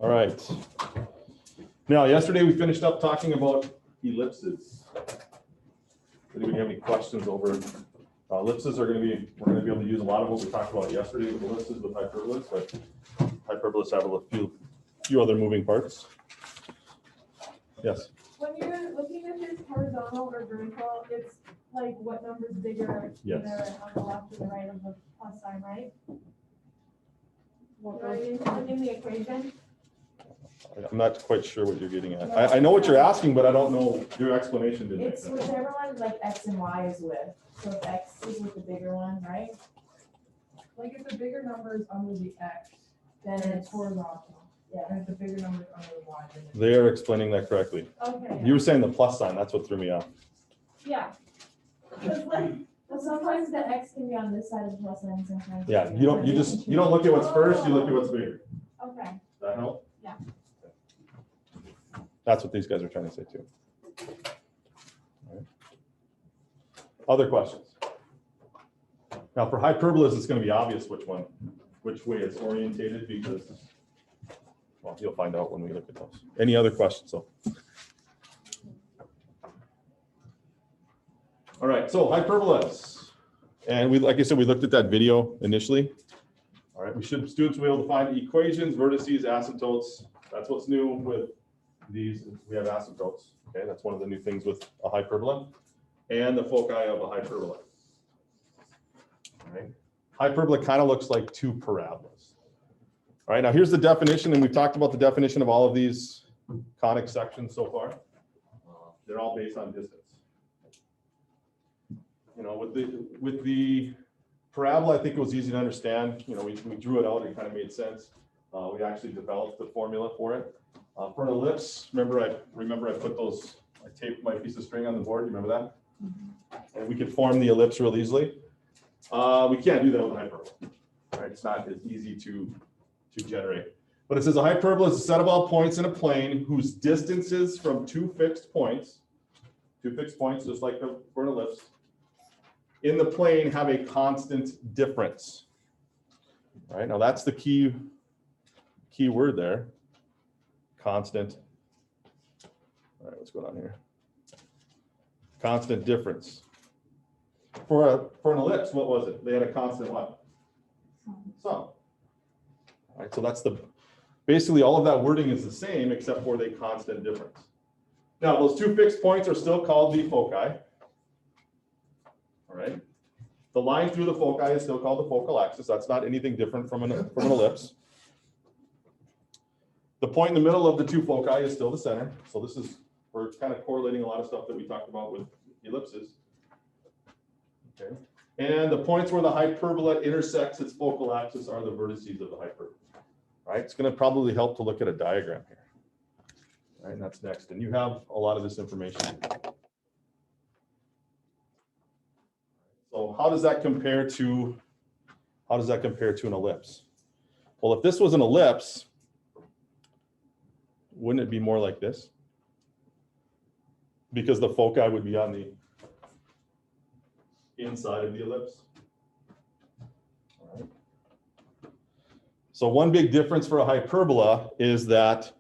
All right. Now, yesterday we finished up talking about ellipses. Anybody have any questions over ellipses? We're going to be able to use a lot of what we talked about yesterday with ellipses, with hyperbolas, but hyperbolas have a few other moving parts. Yes. When you're looking at this horizontal or vertical, it's like what number's bigger, Yes. either on the left or the right of the plus sign, right? What are you including the equation? I'm not quite sure what you're getting at. I know what you're asking, but I don't know your explanation. Didn't It's whichever one like X and Y is with. So if X is with the bigger one, right? Like if the bigger number is under the X, Then then it's it's horizontal. yeah. And if the bigger number is under the Y, then it's. They are explaining that correctly. Okay. You were saying the plus sign. That's what threw me off. Yeah. Because like, Well, sometimes the X can be on this side of the plus sign, sometimes. Yeah, it's you don't look at what's first. You look at what's bigger. okay. Does that help? Yeah. That's what these guys are trying to say too. All right. Other questions? Now for hyperbolas, it's going to be obvious which way it's orientated because, well, you'll find out when we look at those. Any other questions? So. All right, so hyperbolas. And we, like I said, we looked at that video initially. All right, students will be able to find equations, vertices, asymptotes. That's what's new with these. We have asymptotes. Okay, that's one of the new things with a hyperbola and the foci of a hyperbola. All right, hyperbola kind of looks like two parabolas. All right, now here's the definition, and we've talked about the definition of all of these conic sections so far. They're all based on distance. You know, with the parabola, I think it was easy to understand. You know, we drew it out, it kind of made sense. We actually developed the formula for it. For an ellipse, remember I put those, I taped my piece of string on the board, you remember that? Mm-hmm. And we could form the ellipse real easily. We can't do that with a hyperbola, right? It's not as easy to generate. But it says a hyperbola is a set of all points in a plane whose distances from two fixed points, just like for an ellipse, in the plane have a constant difference. All right, now that's the key word there. Constant. All right, what's going on here? Constant difference. For an ellipse, what was it? They had a constant what? Sum. All right, so that's basically all of that wording is the same except for the constant difference. Now those two fixed points are still called the foci. All right. The line through the foci is still called the focal axis. That's not anything different from an ellipse. The point in the middle of the two foci is still the center. So we're kind of correlating a lot of stuff that we talked about with ellipses. Okay. And the points where the hyperbola intersects its focal axis are the vertices of the hyperbola. All right. It's going to probably help to look at a diagram here. All right, and that's next. And you have a lot of this information. So how does that compare to an ellipse? Well, if this was an ellipse, wouldn't it be more like this? Because the foci would be on the inside of the ellipse. All right. So one big difference for a hyperbola is that,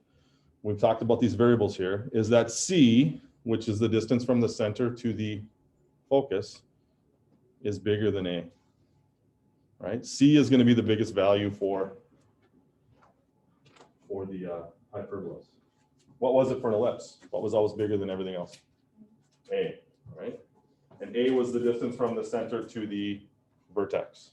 we've talked about these variables here, is that C, which is the distance from the center to the focus, is bigger than A, right? C is going to be the biggest value for the hyperbolas. What was it for an ellipse? What was always bigger than everything else? A, right? And A was the distance from the center to the vertex.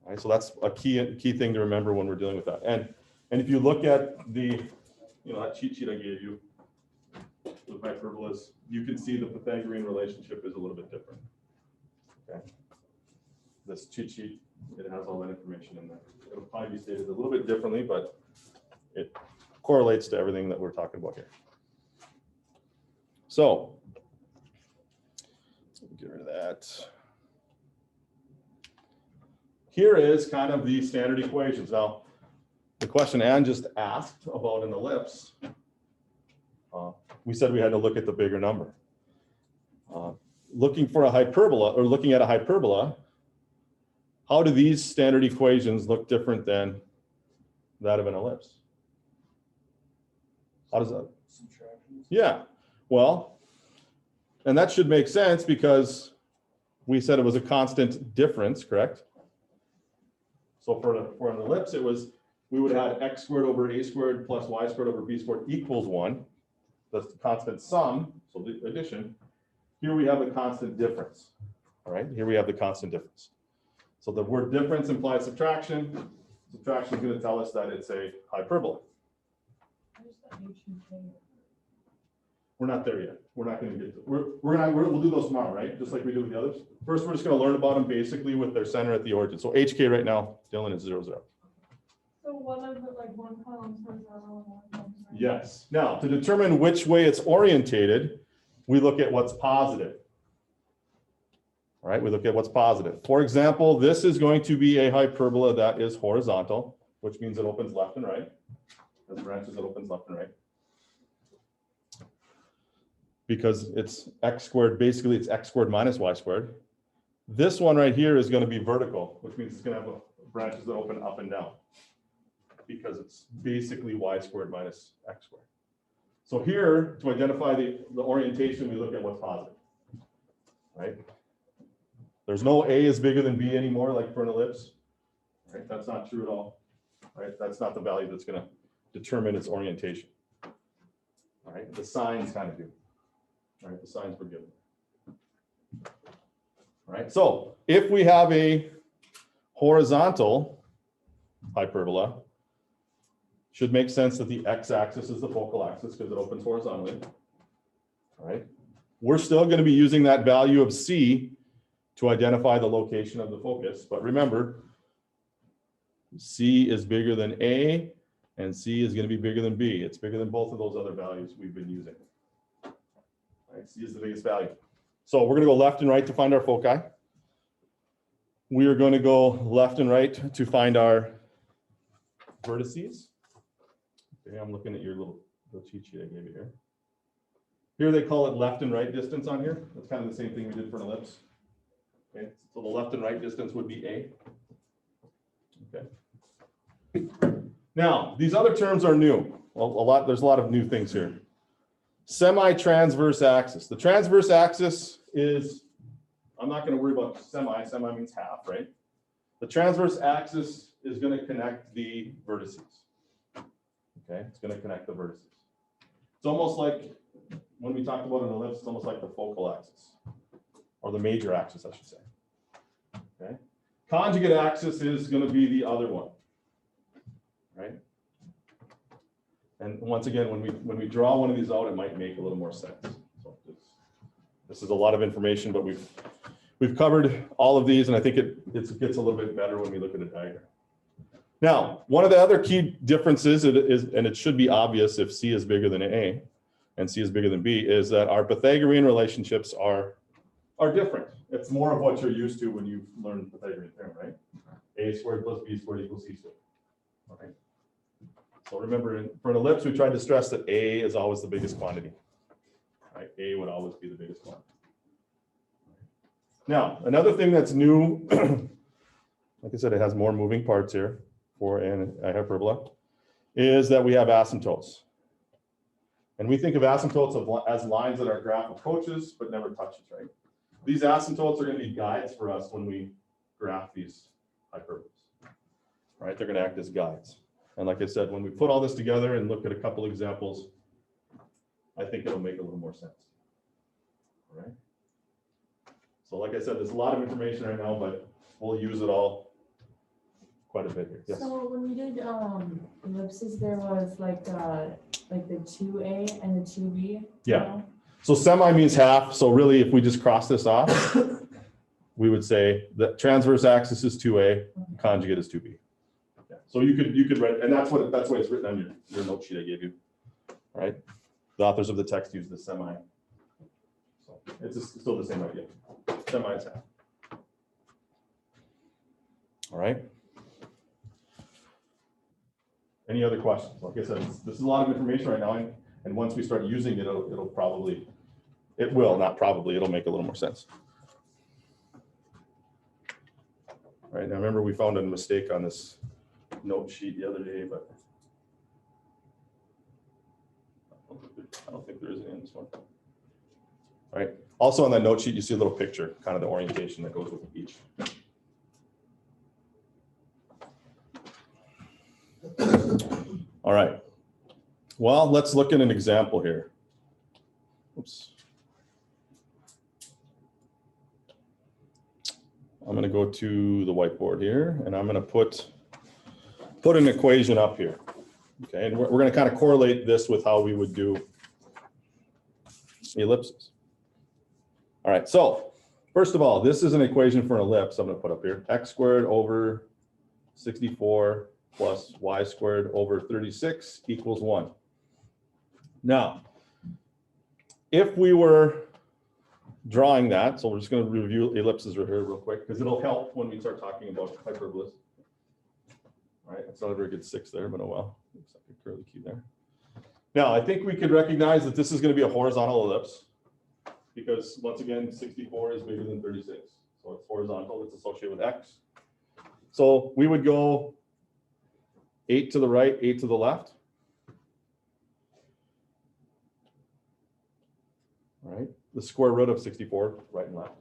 All right, so that's a key thing to remember when we're dealing with that. And if you look at that cheat sheet I gave you with hyperbolas, you can see the Pythagorean relationship is a little bit different. Okay. This cheat sheet, it has all that information in there. It'll probably be stated a little bit differently, but it correlates to everything that we're talking about here. So, let me get rid of that. Here is kind of the standard equations. Now, the question Ann just asked about an ellipse, we said we had to look at the bigger number. Looking for a hyperbola, or looking at a hyperbola, how do these standard equations look different than that of an ellipse? How does that? Subtractions. Yeah, well, and that should make sense because we said it was a constant difference, correct? So for an ellipse, we would have had x squared over a squared plus y squared over b squared equals 1. That's the constant sum, so the addition. Here we have a constant difference, all right? Here we have the constant difference. So the word difference implies subtraction. Subtraction is going to tell us that it's a hyperbola. Where's the H and K? We're not there yet. We're not going to get to, we'll do those tomorrow, right? Just like we do with the others. First, we're just going to learn about them basically with their center at the origin. So HK right now, Dylan is 0, 0. So one of the, like, one column's horizontal and one column's vertical. Yes. Now, to determine which way it's orientated, we look at what's positive. All right, we look at what's positive. For example, this is going to be a hyperbola that is horizontal, which means it opens left and right. As branches, it opens left and right. Because it's x squared, basically it's x squared minus y squared. This one right here is going to be vertical, which means it's going to have branches that open up and down. Because it's basically y squared minus x squared. So here, to identify the orientation, we look at what's positive, right? There's no A is bigger than B anymore, like for an ellipse, right? That's not true at all, right? That's not the value that's going to determine its orientation, all right? The signs kind of do, all right? The signs were given, all right? So if we have a horizontal hyperbola, should make sense that the x-axis is the focal axis because it opens horizontally, all right? We're still going to be using that value of C to identify the location of the focus. But remember, C is bigger than A, and C is going to be bigger than B. It's bigger than both of those other values we've been using. All right, C is the biggest value. So we're going to go left and right to find our foci. We are going to go left and right to find our vertices. Okay, I'm looking at your little cheat sheet I gave you here. Here they call it left and right distance on here. That's kind of the same thing we did for an ellipse. Okay, so the left and right distance would be A. Okay. Now, these other terms are new. Well, there's a lot of new things here. Semi-transverse axis. The transverse axis is, I'm not going to worry about semi. Semi means half, right? The transverse axis is going to connect the vertices. Okay, it's going to connect the vertices. It's almost like when we talked about an ellipse, it's almost like the focal axis, or the major axis, I should say. Okay, conjugate axis is going to be the other one, right? And once again, when we draw one of these out, it might make a little more sense. So this is a lot of information, but we've covered all of these, and I think it gets a little bit better when we look at a diagram. Now, one of the other key differences is, and it should be obvious if C is bigger than A and C is bigger than B, is that our Pythagorean relationships are different. It's more of what you're used to when you learn Pythagorean theorem, right? A squared plus B squared equals C squared. Okay. So remember, for an ellipse, we tried to stress that A is always the biggest quantity. Right? A would always be the biggest quantity. Now, another thing that's new, like I said, it has more moving parts here for a hyperbola, is that we have asymptotes. And we think of asymptotes as lines that our graph approaches but never touches, right? These asymptotes are going to be guides for us when we graph these hyperbolas, right? They're going to act as guides. And like I said, when we put all this together and look at a couple examples, I think it'll make a little more sense. All right. So like I said, there's a lot of information right now, but we'll use it all quite a bit here. Yes. So when we did ellipses, there was like the 2A and the 2B. Yeah. know? So semi means half. So really, if we just cross this off, we would say the transverse axis is 2A, conjugate is 2B. Yeah. So you could write, and that's why it's written on your note sheet I gave you. All right. The authors of the text use the semi. So it's still the same idea. Semi is half. All right. Any other questions? Like I said, this is a lot of information right now, and once we start using it, it'll make a little more sense. All right, now remember we found a mistake on this note sheet the other day, but I don't think there is any in this one. All right. Also on that note sheet, you see a little picture, kind of the orientation that goes with each. All right. Well, let's look at an example here. Oops. I'm going to go to the whiteboard here, and I'm going to put an equation up here. Okay, and we're going to kind of correlate this with how we would do ellipses. All right, so first of all, this is an equation for an ellipse I'm going to put up here. X squared over 64 plus y squared over 36 equals 1. Now, if we were drawing that, so we're just going to review ellipses right here real quick, because it'll help when we start talking about hyperbolas. All right, it's not a very good 6 there, but oh well. Looks like a curly key there. Now, I think we could recognize that this is going to be a horizontal ellipse, because once again, 64 is bigger than 36. So it's horizontal, it's associated with X. So we would go 8 to the right, 8 to the left. All right, the square root of 64, right and left.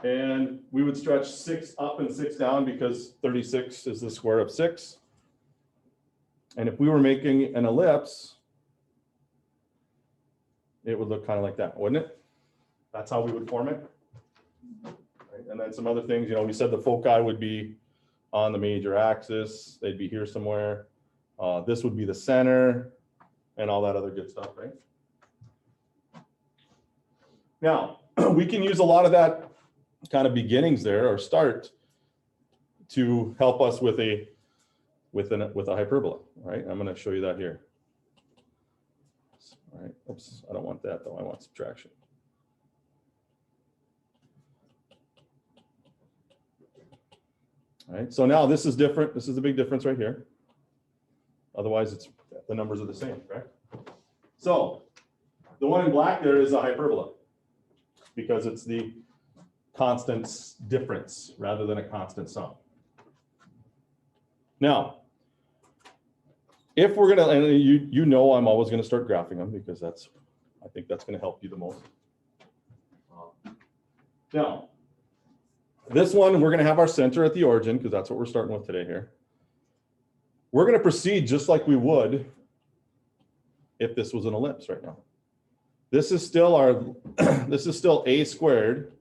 And we would stretch 6 up and 6 down because 36 is the square of 6. And if we were making an ellipse, it would look kind of like that, wouldn't it? That's how we would form it. Right? And then some other things, you know, we said the foci would be on the major axis. They'd be here somewhere. This would be the center and all that other good stuff, right? Now, we can use a lot of that kind of beginnings there or start to help us with a hyperbola, right? I'm going to show you that here. All right. Oops, I don't want that though. I want subtraction. All right. So now this is different. This is the big difference right here. Otherwise, it's the numbers are the same, correct? So the one in black there is a hyperbola because it's the constant difference rather than a constant sum. Now, if we're gonna, and you know I'm always gonna start graphing them because I think that's gonna help you the most. Now, this one, we're gonna have our center at the origin because that's what we're starting with today here. We're gonna proceed just like we would if this was an ellipse right now. This is still our, this is still a squared,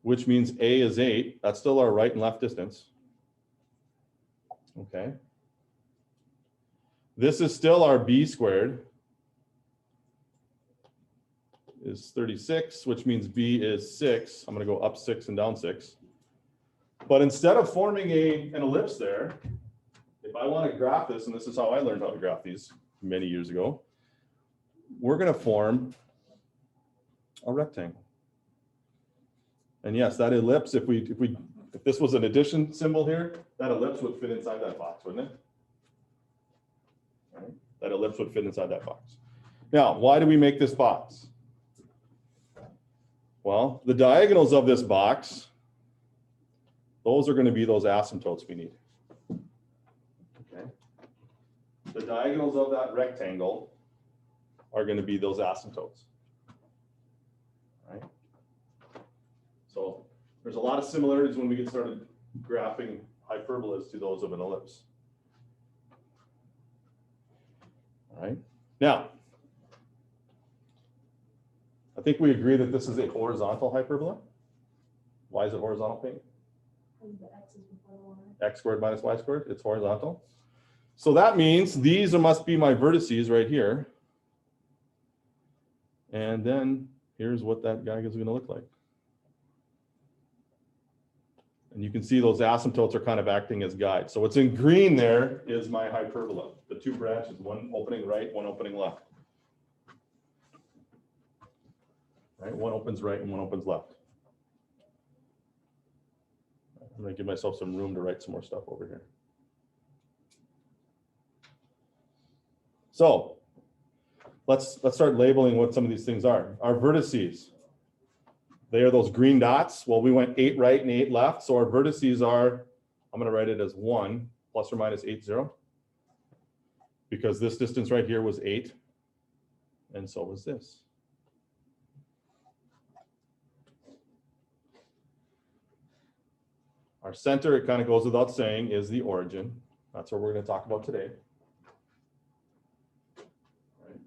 which means a is 8. That's still our right and left distance. Okay. This is still our b squared is 36, which means b is 6. I'm going to go up 6 and down 6. But instead of forming an ellipse there, if I want to graph this, and this is how I learned how to graph these many years ago, we're going to form a rectangle. And yes, that ellipse, if this was an addition symbol here, that ellipse would fit inside that box, wouldn't it? Right? That ellipse would fit inside that box. Now, why do we make this box? Well, the diagonals of this box, those are going to be those asymptotes we need. Okay. The diagonals of that rectangle are going to be those asymptotes. Right? So there's a lot of similarities when we get started graphing hyperbolas to those of an ellipse. All right. Now, I think we agree that this is a horizontal hyperbola. Why is it horizontal, Pink? X squared minus y squared. It's horizontal. So that means these must be my vertices right here. And then here's what that guy is going to look like. And you can see those asymptotes are kind of acting as guides. So what's in green there is my hyperbola. The two branches, one opening right, one opening left. Right, one opens right and one opens left. I'm going to give myself some room to write some more stuff over here. So let's start labeling what some of these things are. Our vertices, they are those green dots. Well, we went 8 right and 8 left. So our vertices are, I'm going to write it as 1, plus or minus 80? Because this distance right here was 8, and so was this. Our center, it kind of goes without saying, is the origin. That's what we're going to talk about today. Right.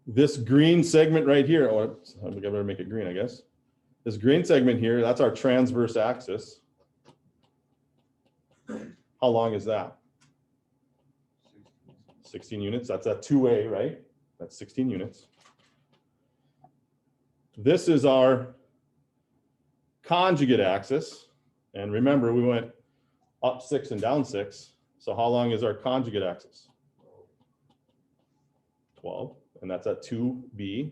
This green segment right here, oh, I better make it green, I guess. This green segment here, that's our transverse axis. How long is that? 16 units. That's a 2A, right? That's 16 units. This is our conjugate axis. And remember, we went up 6 and down 6. So how long is our conjugate axis? 12. And that's at 2B.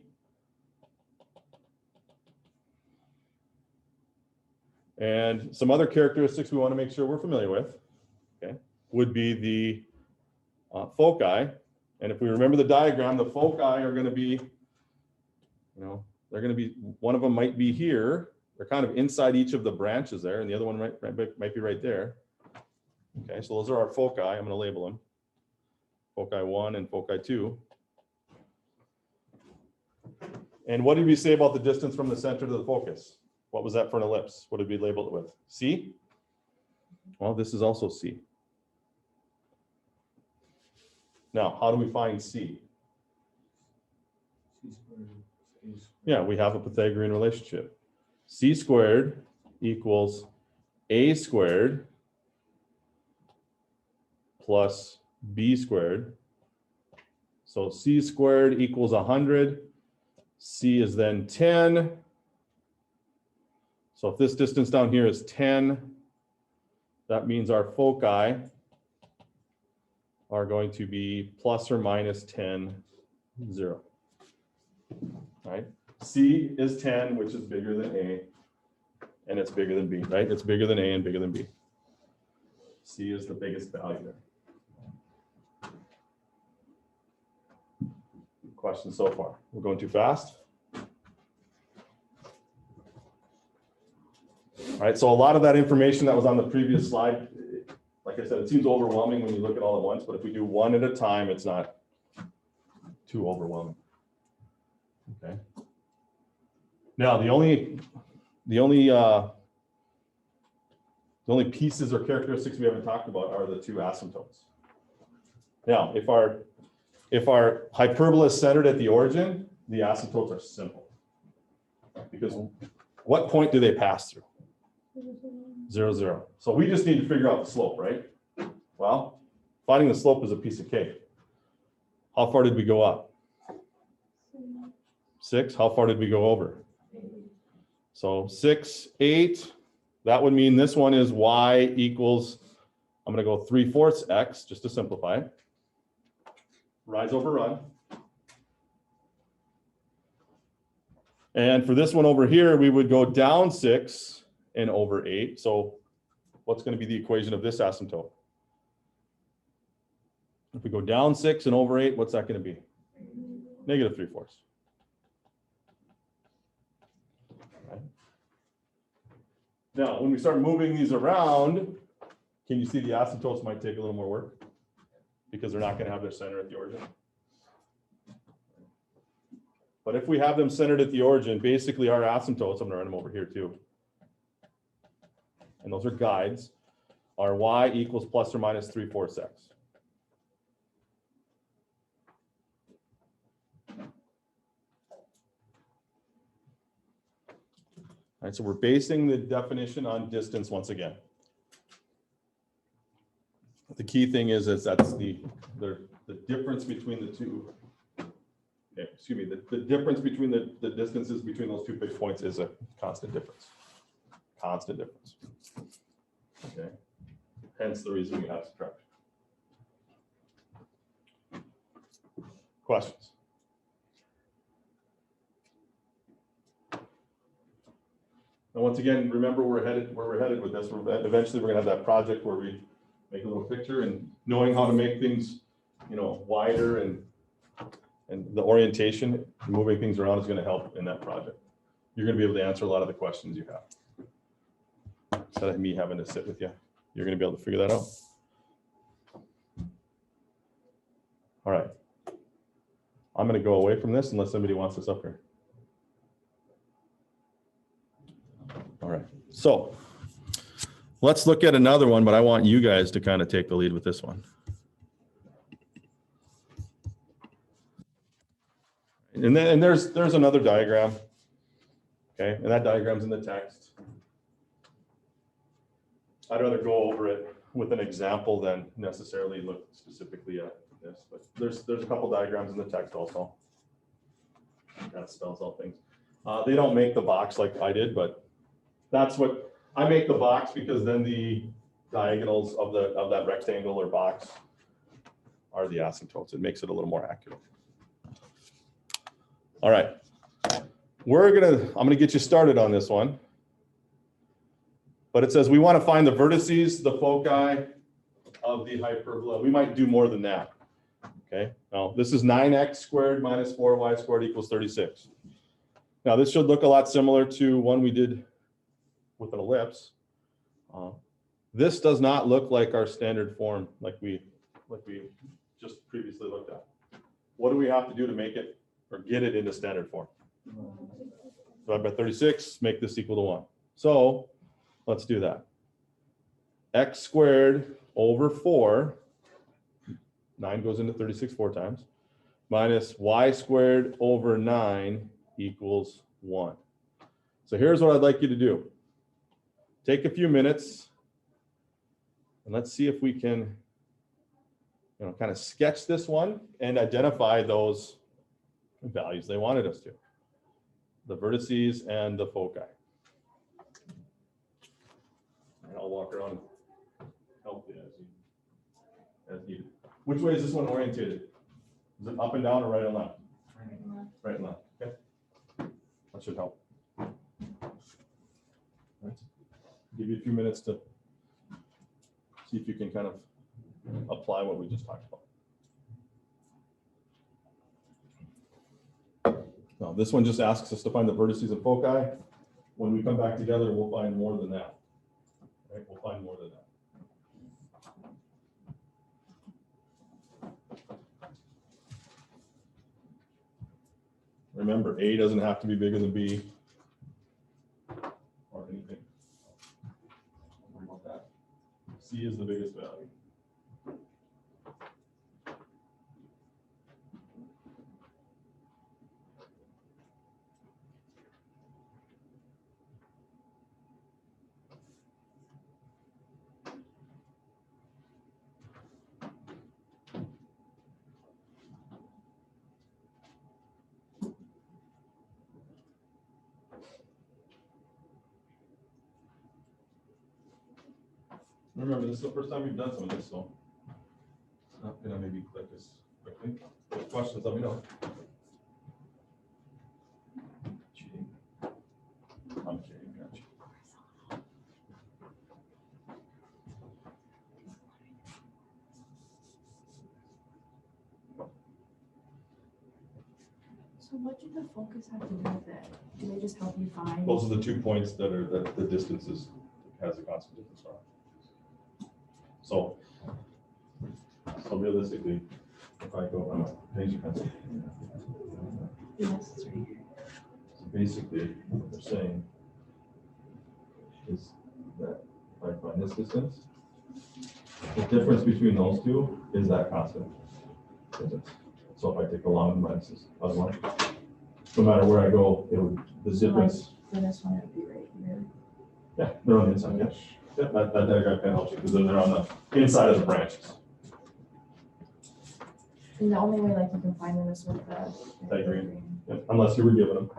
And some other characteristics we want to make sure we're familiar with, okay, would be the foci. And if we remember the diagram, the foci are going to be, they're going to be, one of them might be here. They're kind of inside each of the branches there, and the other one might be right there. Okay, so those are our foci. I'm going to label them. Foci 1 and foci 2. And what did we say about the distance from the center to the focus? What was that for an ellipse? What did we label it with? C? Well, this is also C. Now, how do we find C? Yeah, we have a Pythagorean relationship. C squared equals A squared plus B squared. So C squared equals 100. C is then 10. So if this distance down here is 10, that means our foci are going to be plus or minus 10, 0. Right? C is 10, which is bigger than A, and it's bigger than B, right? It's bigger than A and bigger than B. C is the biggest value there. Questions so far? We're going too fast? All right, so a lot of that information that was on the previous slide, like I said, it seems overwhelming when you look at all at once, but if we do one at a time, it's not too overwhelming. Okay. Now, the only pieces or characteristics we haven't talked about are the two asymptotes. Now, if our hyperbola is centered at the origin, the asymptotes are simple. Because what point do they pass through? 0, 0. So we just need to figure out the slope, right? Well, finding the slope is a piece of cake. How far did we go up? 6. How far did we go over? So 6, 8. That would mean this one is y equals, I'm going to go 3/4 x, just to simplify it. Rise over run. And for this one over here, we would go down 6 and over 8. So what's going to be the equation of this asymptote? If we go down 6 and over 8, what's that going to be? Negative 3/4. Okay. Now, when we start moving these around, can you see the asymptotes might take a little more work? Because they're not going to have their center at the origin. But if we have them centered at the origin, basically our asymptotes, I'm going to run them over here too. And those are guides, are y equals plus or minus 3/4 x. All right, so we're basing the definition on distance once again. The key thing is that's the difference between the two. Yeah, excuse me, the difference between the distances between those two fixed points is a constant difference. Constant difference. Okay. Hence the reason we have subtraction. Questions? And once again, remember where we're headed with this. Eventually we're gonna have that project where we make a little picture, and knowing how to make things, wider and the orientation, moving things around is going to help in that project. You're going to be able to answer a lot of the questions you have. instead of me having to sit with you. You're gonna be able to figure that out. All right. I'm gonna go away from this unless somebody wants this up here. All right, so let's look at another one, but I want you guys to kind of take the lead with this one. And then there's another diagram. Okay, and that diagram's in the text. I'd rather go over it with an example than necessarily look specifically at this, but there's a couple diagrams in the text also. That spells out things. They don't make the box like I did, but that's what I make the box, because then the diagonals of that rectangle or box are the asymptotes. It makes it a little more accurate. All right, I'm gonna get you started on this one. But it says we want to find the vertices, the foci of the hyperbola. We might do more than that. Okay, now this is 9x squared minus 4y squared equals 36. Now this should look a lot similar to one we did with an ellipse. This does not look like our standard form like we just previously looked at. What do we have to do to make it or get it into standard form? Divide by 36, make this equal to 1. So let's do that. X squared over 4, 9 goes into 36 4 times, minus y squared over 9 equals 1. So here's what I'd like you to do. Take a few minutes and let's see if we can, kind of sketch this one and identify those values they wanted us to. The vertices and the foci. And I'll walk around and help you as needed. Which way is this one orientated? Is it up and down or right and left? Right and left. Okay. That should help. Right. Give you a few minutes to see if you can kind of apply what we just talked about. Now, this one just asks us to find the vertices and foci. When we come back together, we'll find more than that. Right? We'll find more than that. Remember, A doesn't have to be bigger than B or anything. Don't worry about that. C is the biggest value. Remember, this is the first time you've done some of this, so it's not gonna maybe click as quickly. If there's questions, let me know. Cheating. I'm kidding, gotcha. So what do the focus have to do with it? Do they just help you find? Those are the 2 points that are the distances has a constant difference from. So realistically, if I go, change your pencil. Yes, it's right here. So basically, what they're saying is that if I find this distance, the difference between those two is that constant distance. So if I take a long minus this other one, no matter where I go, the difference. For this one, it would be right here. Yeah, they're on the inside. Yeah, yeah, that diagram can help you because they're on the inside of the branches. And the only way you can find them is with the Diagram. Yeah, unless you were given them.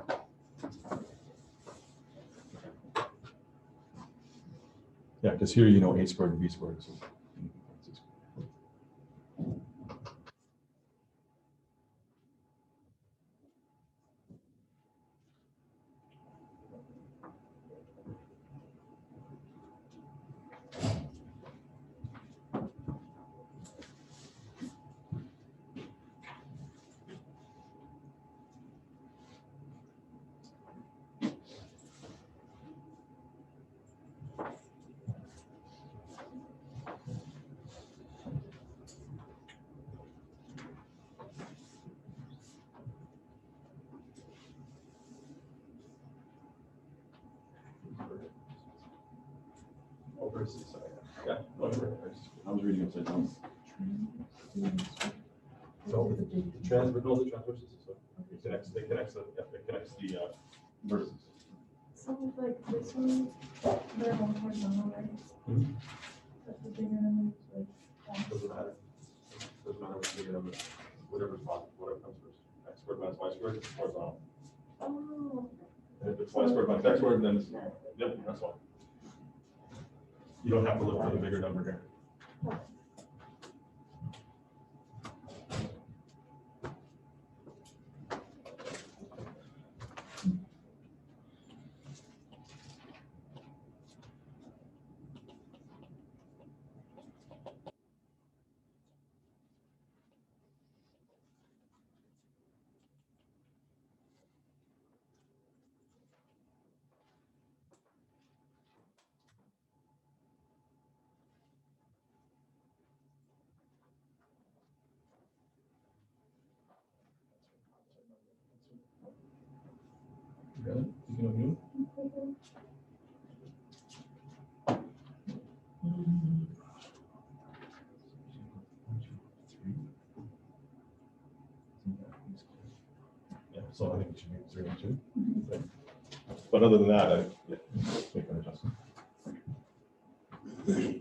Yeah, because here A squared and B squared. So. was reading upside down. So the transverse system. It connects the vertices. So like this one, they're all horizontal, right? Mhm. That's the bigger numbers, like. Doesn't matter. Doesn't matter what's bigger number. Whatever comes first. X squared minus y squared is horizontal. Oh. And if it's y squared minus x squared, then it's, yep, that's why. You don't have to look for the bigger number here. You got it? You can undo it? Yeah, so I think it should be 0 and 2. Okay. But other than that, yeah, make an adjustment. There you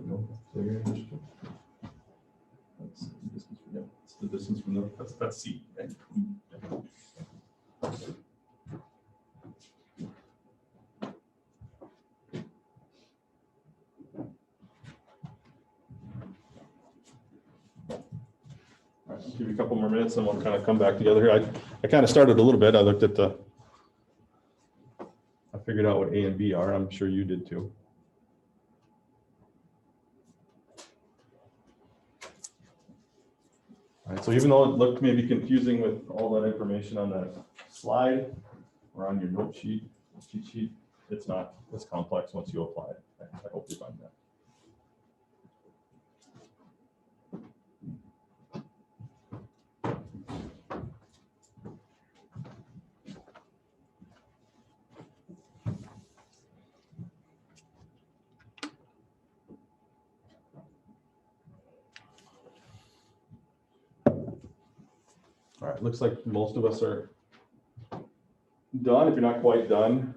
go. So you're interested. That's the distance from, yeah, it's the distance from that's C, right? All right, give you a couple more minutes and we'll kind of come back together here. I kind of started a little bit. I looked at I figured out what A and B are. I'm sure you did too. All right, so even though it looked maybe confusing with all that information on that slide or on your note sheet, cheat sheet, it's not as complex once you apply it. I hope you find that. All right, looks like most of us are done. If you're not quite done,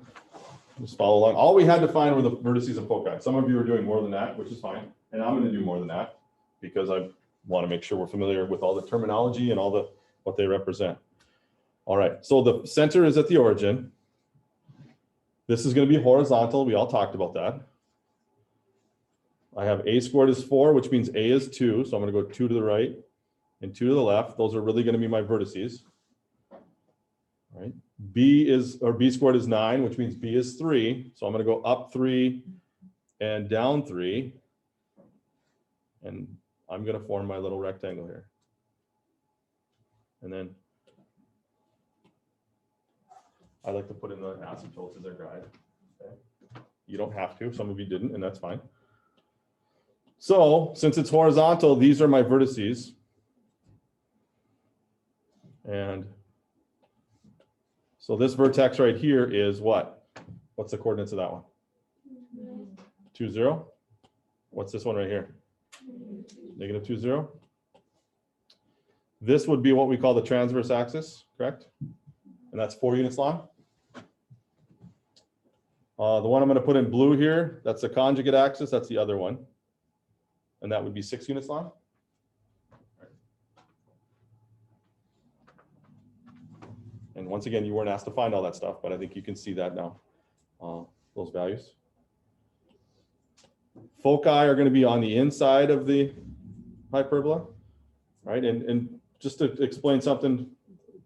just follow along. All we had to find were the vertices and foci. Some of you are doing more than that, which is fine. And I'm going to do more than that because I want to make sure we're familiar with all the terminology and all what they represent. All right, so the center is at the origin. This is going to be horizontal. We all talked about that. I have a squared is 4, which means a is 2. So I'm going to go 2 to the right and 2 to the left. Those are really going to be my vertices. Right? B squared is 9, which means B is 3. So I'm going to go up 3 and down 3. And I'm going to form my little rectangle here. And then I like to put in the asymptotes as their guide. Okay. You don't have to. Some of you didn't, and that's fine. So since it's horizontal, these are my vertices. And so this vertex right here is what? What's the coordinates of that one? 2, 0. What's this one right here? Negative 2, 0. This would be what we call the transverse axis, correct? And that's 4 units long. The one I'm going to put in blue here, that's the conjugate axis. That's the other one. And that would be 6 units long. And once again, you weren't asked to find all that stuff, but I think you can see that now, those values. Foci are going to be on the inside of the hyperbola, right? And just to explain something,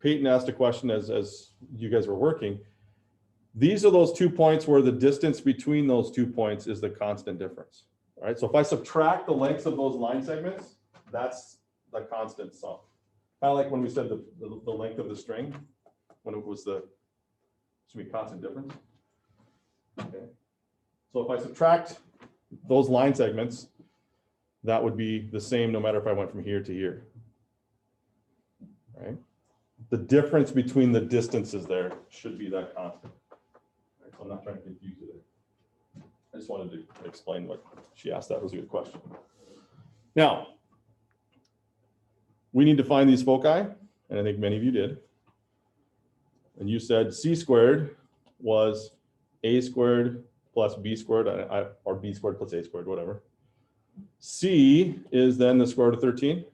Peyton asked a question as you guys were working. These are those 2 points where the distance between those 2 points is the constant difference, right? So if I subtract the lengths of those line segments, that's the constant sum. Kind of like when we said the length of the string, when it was the constant difference. Okay. So if I subtract those line segments, that would be the same no matter if I went from here to here. right? The difference between the distances there should be that constant. Right, so I'm not trying to confuse you there. I just wanted to explain what she asked. That was a good question. Now, we need to find these foci, and I think many of you did. And you said c squared was a squared plus b squared, or b squared plus a squared, whatever. C is then the square root of 13,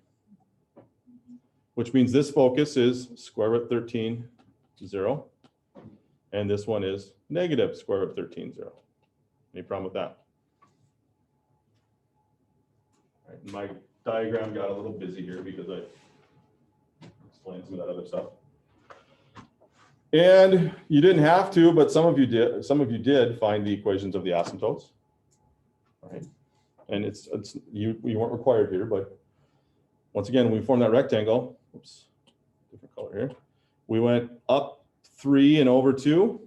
which means this focus is square root of 13, 0. And this one is negative square root of 13, 0. Any problem with that? All right, my diagram got a little busy here because I explained some of that other stuff. And you didn't have to, but some of you did. Some of you did find the equations of the asymptotes. All right. And it's you weren't required here, but once again, when we formed that rectangle, oops, different color here, we went up 3 and over 2.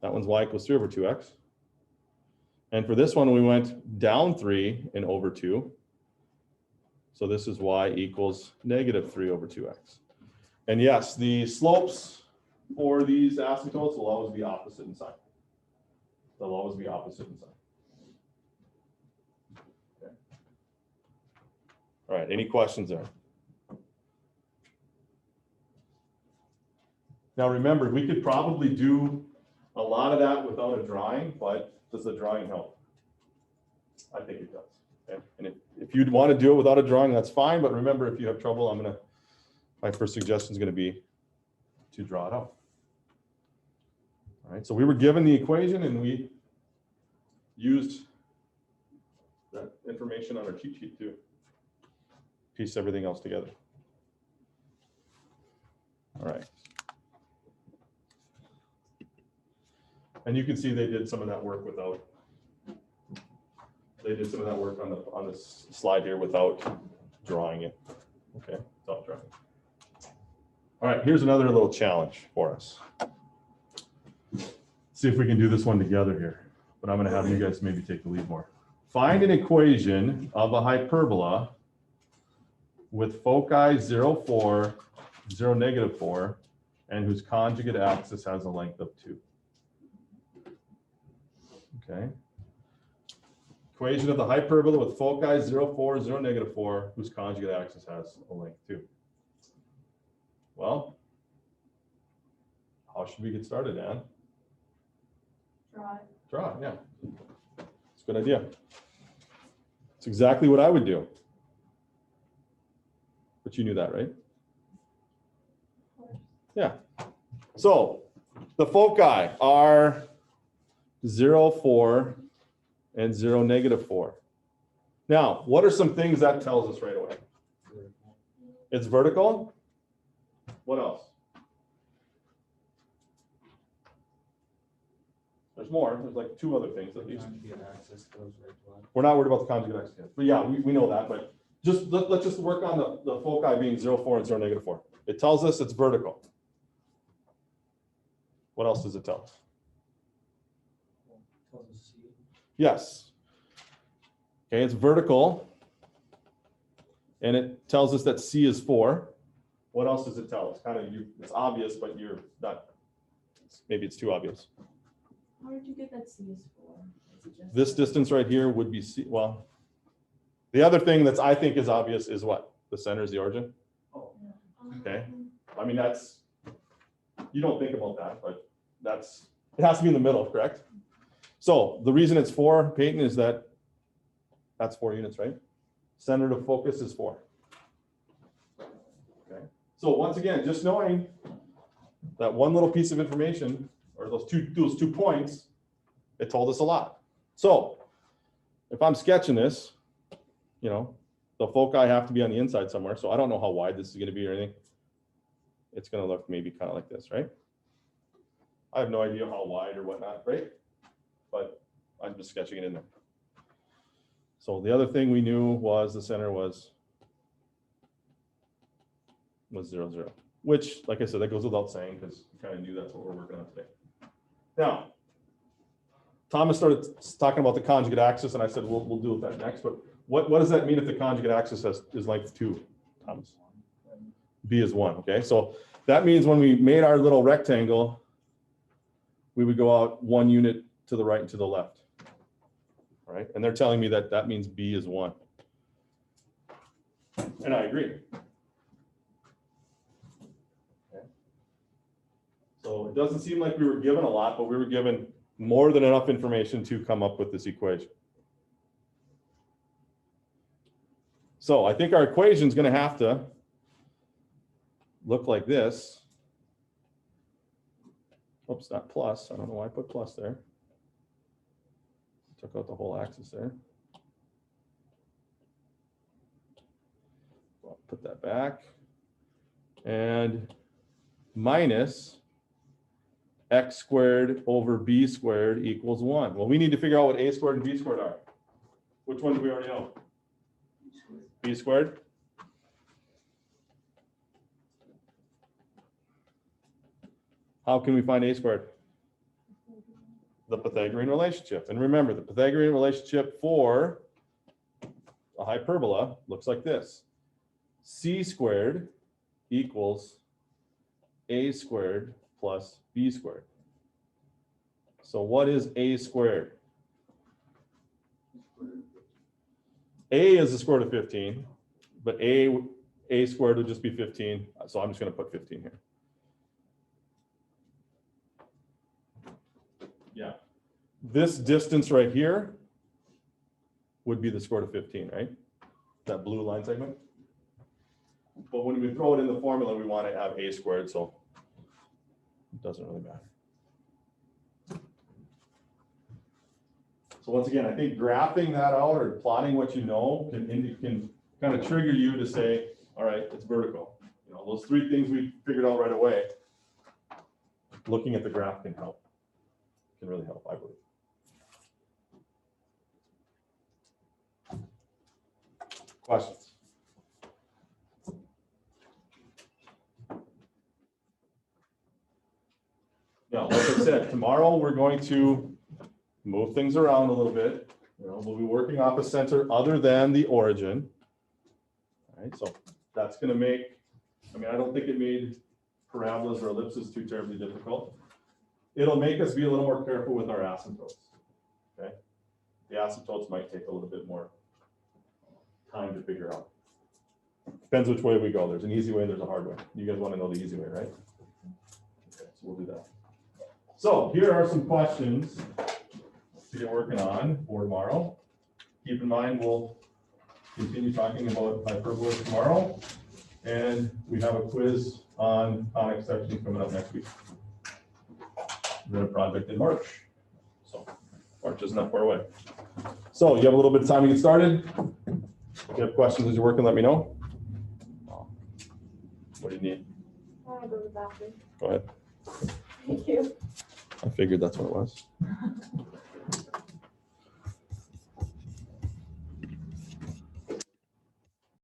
That one's y equals 3 over 2x. And for this one, we went down 3 and over 2. So this is y equals negative 3 over 2x. And yes, the slopes for these asymptotes will always be opposite in sign. They'll always be opposite in sign. Okay. All right, any questions there? Now remember, we could probably do a lot of that without a drawing, but does the drawing help? I think it does. Okay. And if you'd want to do it without a drawing, that's fine. But remember, if you have trouble, my first suggestion is going to be to draw it out. All right, so we were given the equation and we used that information on our cheat sheet to piece everything else together. All right. And you can see they did some of that work without, they did some of that work on this slide here without drawing it. Okay, without drawing. All right, here's another little challenge for us. See if we can do this one together here, but I'm going to have you guys maybe take the lead more. Find an equation of a hyperbola with foci 0, 4, 0, negative 4, and whose conjugate axis has a length of 2. Okay. Equation of the hyperbola with foci 0, 4, 0, negative 4, whose conjugate axis has a length 2. Well, how should we get started, Ann? Draw it. Draw it, yeah. It's a good idea. It's exactly what I would do. But you knew that, right? Yeah. So the foci are 0, 4, and 0, negative 4. Now, what are some things that tells us right away? It's vertical. What else? There's more. There's like 2 other things at least. We're not worried about the conjugate axis yet. But yeah, we know that. But just let's just work on the foci being 0, 4, and 0, negative 4. It tells us it's vertical. What else does it tell us? Yes. Okay, it's vertical. And it tells us that C is 4. What else does it tell us? Kind of, it's obvious, but you're not, maybe it's too obvious. How did you get that C is 4? This distance right here would be C. Well, the other thing that's I think is obvious is what? The center is the origin. Okay. I mean, that's, you don't think about that, but that's, it has to be in the middle, correct? So the reason it's 4, Peyton, is that that's 4 units, right? Center of focus is 4. Okay. So once again, just knowing that one little piece of information, or those two points, it told us a lot. So if I'm sketching this, you know, the foci have to be on the inside somewhere. So I don't know how wide this is going to be or anything. It's going to look maybe kind of like this, right? I have no idea how wide or whatnot, right? But I'm just sketching it in there. So the other thing we knew was the center was 0, 0, which, like I said, that goes without saying because you kind of knew that's what we're working on today. Now, Thomas started talking about the conjugate axis, and I said we'll deal with that next. But What does that mean if the conjugate axis is length 2, Thomas? B is 1, okay? So that means when we made our little rectangle, we would go out 1 unit to the right and to the left, right? And they're telling me that that means B is 1. And I agree. Okay. So it doesn't seem like we were given a lot, but we were given more than enough information to come up with this equation. So I think our equation is going to have to look like this. Oops, not plus. I don't know why I put plus there. Took out the whole axis there. I'll put that back. And minus x squared over b squared equals 1. Well, we need to figure out what a squared and b squared are. Which one do we already know? B squared. How can we find a squared? The Pythagorean relationship. And remember, the Pythagorean relationship for a hyperbola looks like this. C squared equals a squared plus b squared. So what is a squared? A is the square root of 15, but a squared would just be 15. So I'm just going to put 15 here. Yeah. This distance right here would be the square root of 15, right? That blue line segment. But when we throw it in the formula, we want to have a squared, so it doesn't really matter. So once again, I think graphing that out or plotting what you know can kind of trigger you to say, all right, it's vertical. You know, those 3 things we figured out right away. Looking at the graph can help. Can really help, I believe. Questions? Now, like I said, tomorrow we're going to move things around a little bit. You know, we'll be working off a center other than the origin. All right, so that's going to make, I mean, I don't think it made parabolas or ellipses too terribly difficult. It'll make us be a little more careful with our asymptotes. Okay, the asymptotes might take a little bit more time to figure out. Depends which way we go. There's an easy way, there's a hard way. You guys want to know the easy way, right? Okay, so we'll do that. So here are some questions to get working on for tomorrow. Keep in mind, we'll continue talking about hyperbolas tomorrow, and we have a quiz on conic sections coming up next week. Then a project in March. So March isn't that far away. So you have a little bit of time to get started. If you have questions as you're working, let me know. What do you need? I want to go to the bathroom. Go ahead. Thank you. I figured that's what it was.